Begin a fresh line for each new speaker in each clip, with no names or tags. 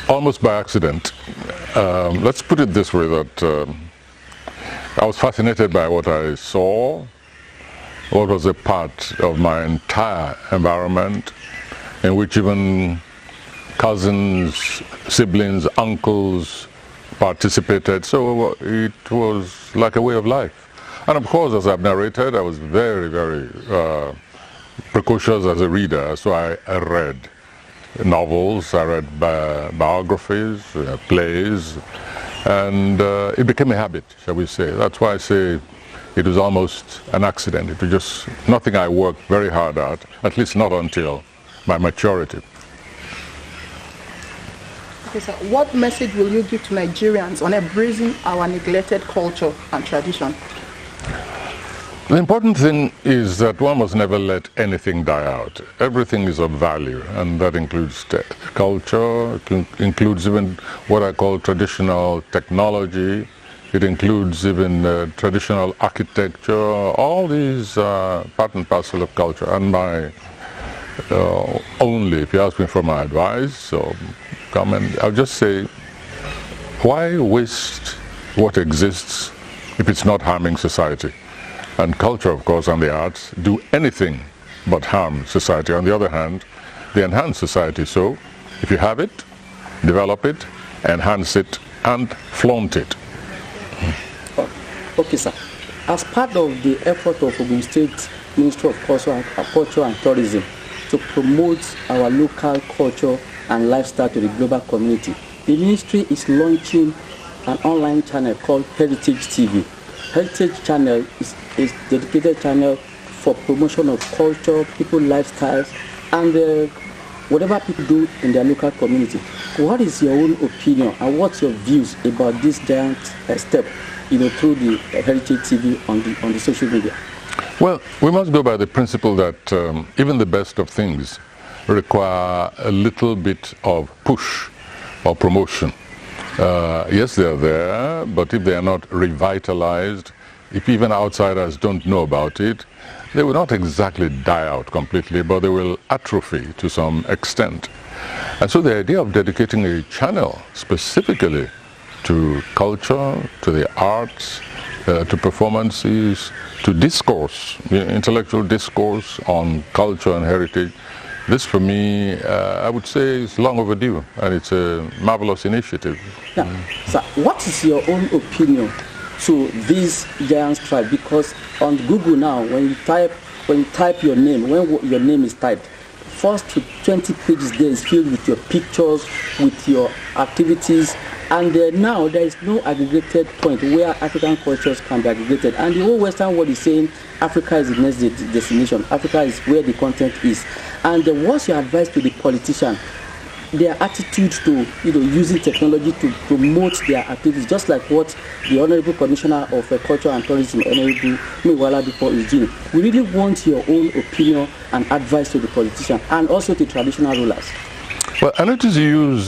almost by accident. Let's put it this way, that I was fascinated by what I saw, what was a part of my entire environment, in which even cousins, siblings, uncles participated. So it was like a way of life. And of course, as I've narrated, I was very, very precocious as a reader. So I read novels, I read biographies, plays, and it became a habit, shall we say. That's why I say it was almost an accident. It was just nothing I worked very hard at least not until my maturity.
Okay, sir. What message will you give to Nigerians on embracing our neglected culture and tradition?
The important thing is that one must never let anything die out. Everything is of value, and that includes culture, it includes even what I call traditional technology, it includes even traditional architecture. All these are part and parcel of culture, and my only, if you ask me for my advice or comment, I'll just say, why waste what exists if it's not harming society? And culture, of course, and the arts do anything but harm society. On the other hand, they enhance society. So if you have it, develop it, enhance it, and flaunt it.
Okay, sir. As part of the effort of Ogun State Ministry of Culture and Tourism to promote our local culture and lifestyle to the global community, the ministry is launching an online channel called Heritage TV. Heritage channel is a dedicated channel for promotion of culture, people lifestyles, and whatever people do in their local community. What is your own opinion and what's your views about this giant step, through the Heritage TV on the social media?
Well, we must go by the principle that even the best of things require a little bit of push or promotion. Yes, they're there, but if they are not revitalized, if even outsiders don't know about it, they will not exactly die out completely, but they will atrophy to some extent. And so the idea of dedicating a channel specifically to culture, to the arts, to performances, to discourse, intellectual discourse on culture and heritage, this for me, I would say, is long overdue, and it's a marvelous initiative.
Now, sir, what is your own opinion to this giant strike? Because on Google now, when you type your name, when your name is typed, first to 20 pages there is filled with your pictures, with your activities, and now there is no aggregated point where African cultures can be aggregated. And the whole Western world is saying Africa is the next destination. Africa is where the content is. And what's your advice to the politician? Their attitude to using technology to promote their activities, just like what the Honorable Commissioner of Culture and Tourism, Honorable Miwala Dipo, is doing. We really want your own opinion and advice to the politician and also to traditional rulers.
Well, I notice you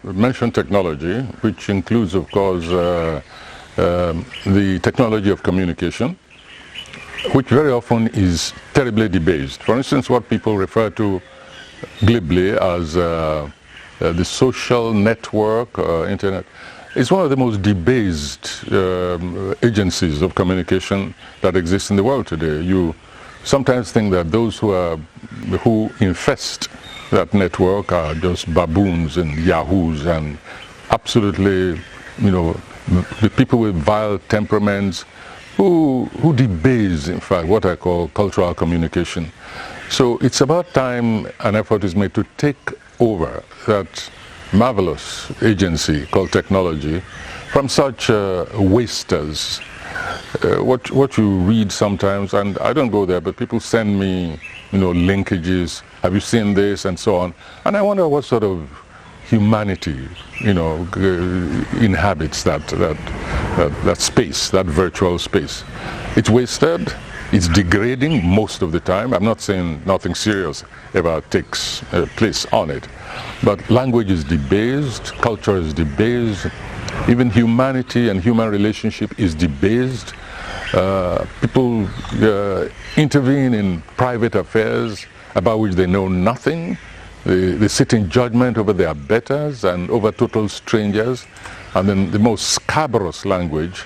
mentioned technology, which includes, of course, the technology of communication, which very often is terribly debased. For instance, what people refer to glibly as the social network, internet, is one of the most debased agencies of communication that exist in the world today. You sometimes think that those who infest that network are just baboons and yahoos and absolutely, the people with vile temperaments who debase, in fact, what I call cultural communication. So it's about time an effort is made to take over that marvelous agency called technology from such wasters. What you read sometimes, and I don't go there, but people send me, linkages. Have you seen this, and so on? And I wonder what sort of humanity, inhabits that space, that virtual space. It's wasted. It's degrading most of the time. I'm not saying nothing serious ever takes place on it. But language is debased, culture is debased, even humanity and human relationship is debased. People intervene in private affairs about which they know nothing. they sit in judgment over their betters and over total strangers, and then the most scabrous language.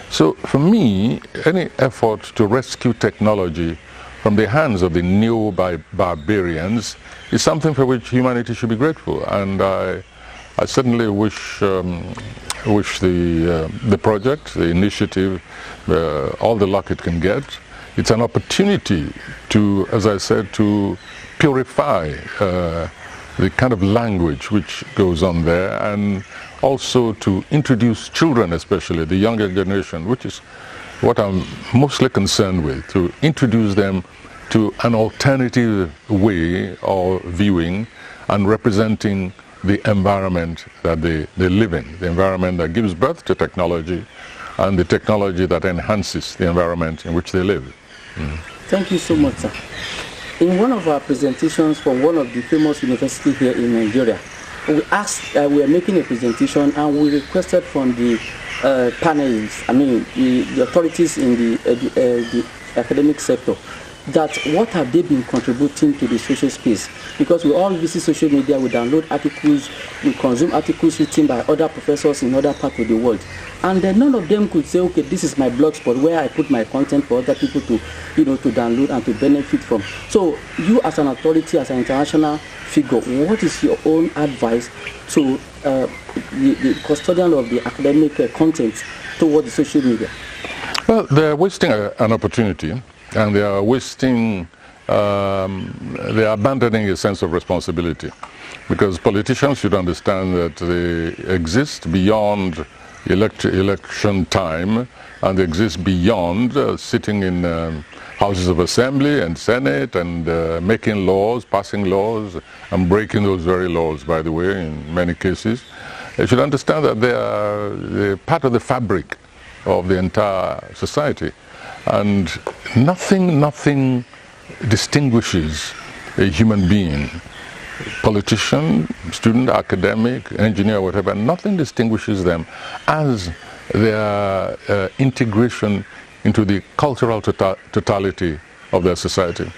So for me, any effort to rescue technology from the hands of the neo-barbarians is something for which humanity should be grateful. And I certainly wish the project, the initiative, all the luck it can get. It's an opportunity to, as I said, to purify the kind of language which goes on there, and also to introduce children, especially the younger generation, which is what I'm mostly concerned with, to introduce them to an alternative way of viewing and representing the environment that they live in, the environment that gives birth to technology and the technology that enhances the environment in which they live.
Thank you so much, sir. In one of our presentations from one of the famous universities here in Nigeria, we asked, we are making a presentation and we requested from the panelists, the authorities in the academic sector, that what have they been contributing to the social space? Because we all visit social media, we download articles, we consume articles written by other professors in other parts of the world. And then none of them could say, okay, this is my blog spot where I put my content for other people to, to download and to benefit from. So you as an authority, as an international figure, what is your own advice to the custodian of the academic content toward the social media?
Well, they're wasting an opportunity, and they are wasting, they are abandoning a sense of responsibility, because politicians should understand that they exist beyond election time, and they exist beyond sitting in houses of assembly and senate and making laws, passing laws, and breaking those very laws, by the way, in many cases. They should understand that they're part of the fabric of the entire society. And nothing distinguishes a human being, politician, student, academic, engineer, whatever, nothing distinguishes them as their integration into the cultural totality of their society.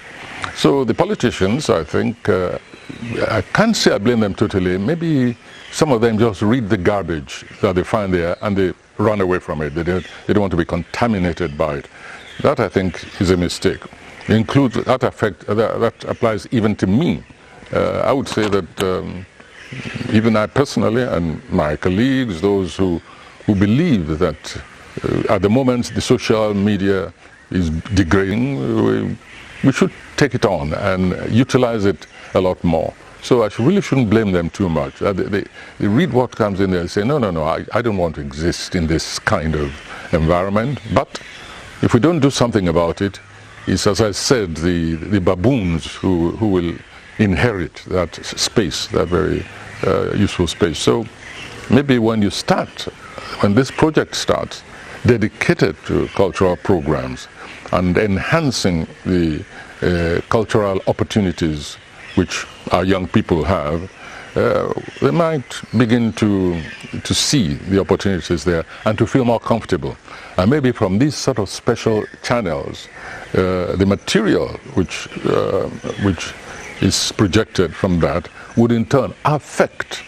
So the politicians, I think, I can't say I blame them totally. Maybe some of them just read the garbage that they find there and they run away from it. They don't want to be contaminated by it. That, I think, is a mistake. That applies even to me. I would say that even I personally and my colleagues, those who believe that at the moment the social media is degrading, we should take it on and utilize it a lot more. So I really shouldn't blame them too much. They read what comes in there and say, no, I don't want to exist in this kind of environment. But if we don't do something about it, it's, as I said, the baboons who will inherit that space, that very useful space. So maybe when this project starts, dedicated to cultural programs and enhancing the cultural opportunities which our young people have, they might begin to see the opportunities there and to feel more comfortable. And maybe from these sort of special channels, the material which is projected from that would in turn affect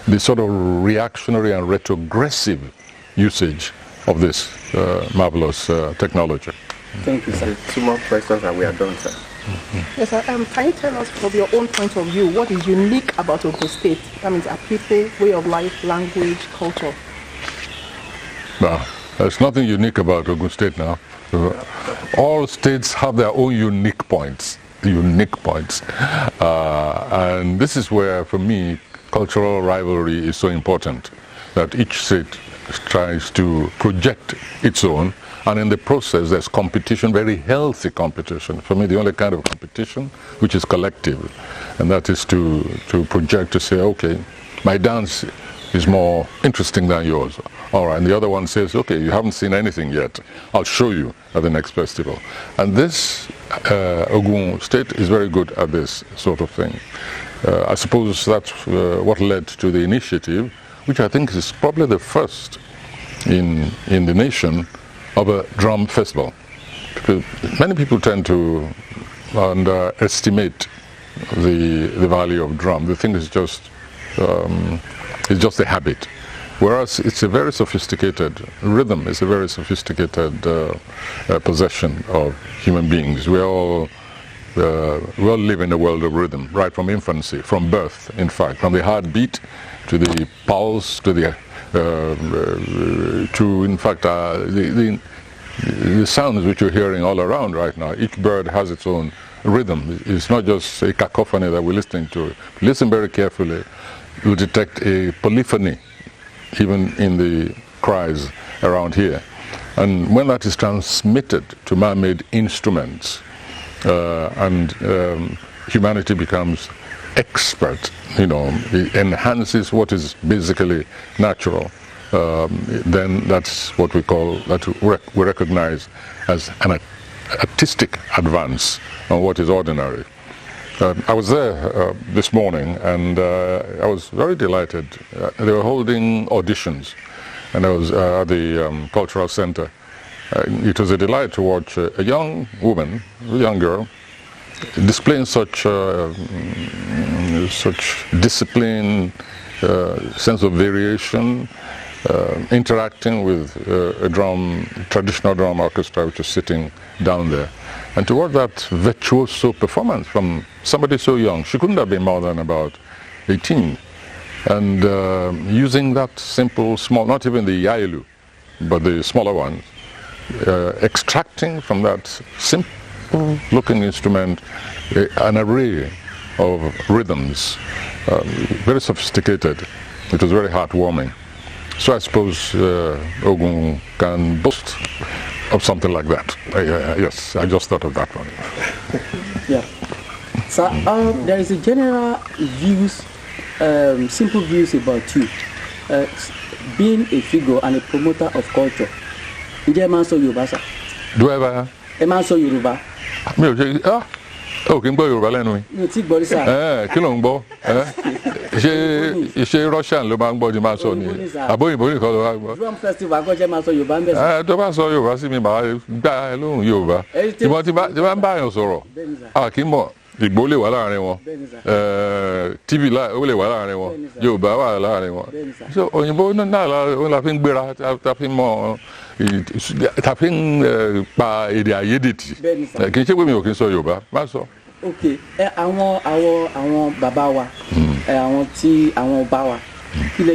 the sort of reactionary and retrogressive usage of this marvelous technology.
Thank you, sir.
Two more questions and we are done, sir.
Yes, sir. Can you tell us from your own point of view what is unique about Ogun State? That means our people, way of life, language, culture.
Well, there's nothing unique about Ogun State now. All states have their own unique points. And this is where, for me, cultural rivalry is so important, that each state tries to project its own, and in the process there's competition, very healthy competition. For me, the only kind of competition which is collective, and that is to project, to say, okay, my dance is more interesting than yours. All right, and the other one says, okay, you haven't seen anything yet, I'll show you at the next festival. And this, Ogun State is very good at this sort of thing. I suppose that's what led to the initiative, which I think is probably the first in the nation, of a drum festival. Because many people tend to underestimate the value of drum. The thing is just a habit. Whereas it's a very sophisticated rhythm. Is a very sophisticated possession of human beings. We all live in a world of rhythm, right from infancy, from birth. In fact, from the heartbeat to the pulse to the the sounds which you're hearing all around right now. Each bird has its own rhythm. It's not just a cacophony that we're listening to. Listen very carefully. You'll detect a polyphony even in the cries around here. And when that is transmitted to man-made instruments humanity becomes expert, it enhances what is basically natural, then that's what we recognize as an artistic advance on what is ordinary. I was there this morning, and I was very delighted. They were holding auditions, and I was at the Cultural Center. It was a delight to watch a young woman, a young girl, displaying such discipline, sense of variation, interacting with a traditional drum orchestra which is sitting down there. And to watch that virtuoso performance from somebody so young, she couldn't have been more than about 18, and using that simple, small, not even the yailu, but the smaller ones, extracting from that simple looking instrument an array of rhythms, very sophisticated. It was very heartwarming. So I suppose Ogun can boast of something like that. Yes, I just thought of that one.
Yeah. So there is a general views, simple views about you, being a figure and a promoter of culture. Ǹjẹ́ ẹ máa ń sọ Yorùbá sà?
Do I ever?
Ẹ máa ń sọ Yorùbá?
Mi ò ṣe kí n gbọ́ Yorùbá lẹ́nu mi.
Mi ò tí gbọ́ rí sà.
Kí ló ń gbọ́? Ṣé Russian ló máa ń gbọ́ ni máa sọ ni? Àbóyìnbó nìkan ló máa ń gbọ́.
Drum festival akọ́ṣẹ́ máa sọ Yorùbá ń bẹ̀ sà.
Tó bá sọ Yorùbá sí mi, màá gbá ẹ lóhùn Yorùbá. Ìmọ̀ tí bá ń bá yàn sọ̀rọ̀, kì í mọ̀. Ìgbò lè wà láàrin wọn, TV ó lè wà láàrin wọn, Yorùbá wà láàrin wọn. So òyìnbó náà la fi ń gbéra, ta fi ń mọ, ta fi ń pa èdè àìyedè tì. Kì í ṣe pé mi ò kí ń sọ Yorùbá, má sọ.
Ok, àwọn bàbá wa, àwọn ọba wa, kí lè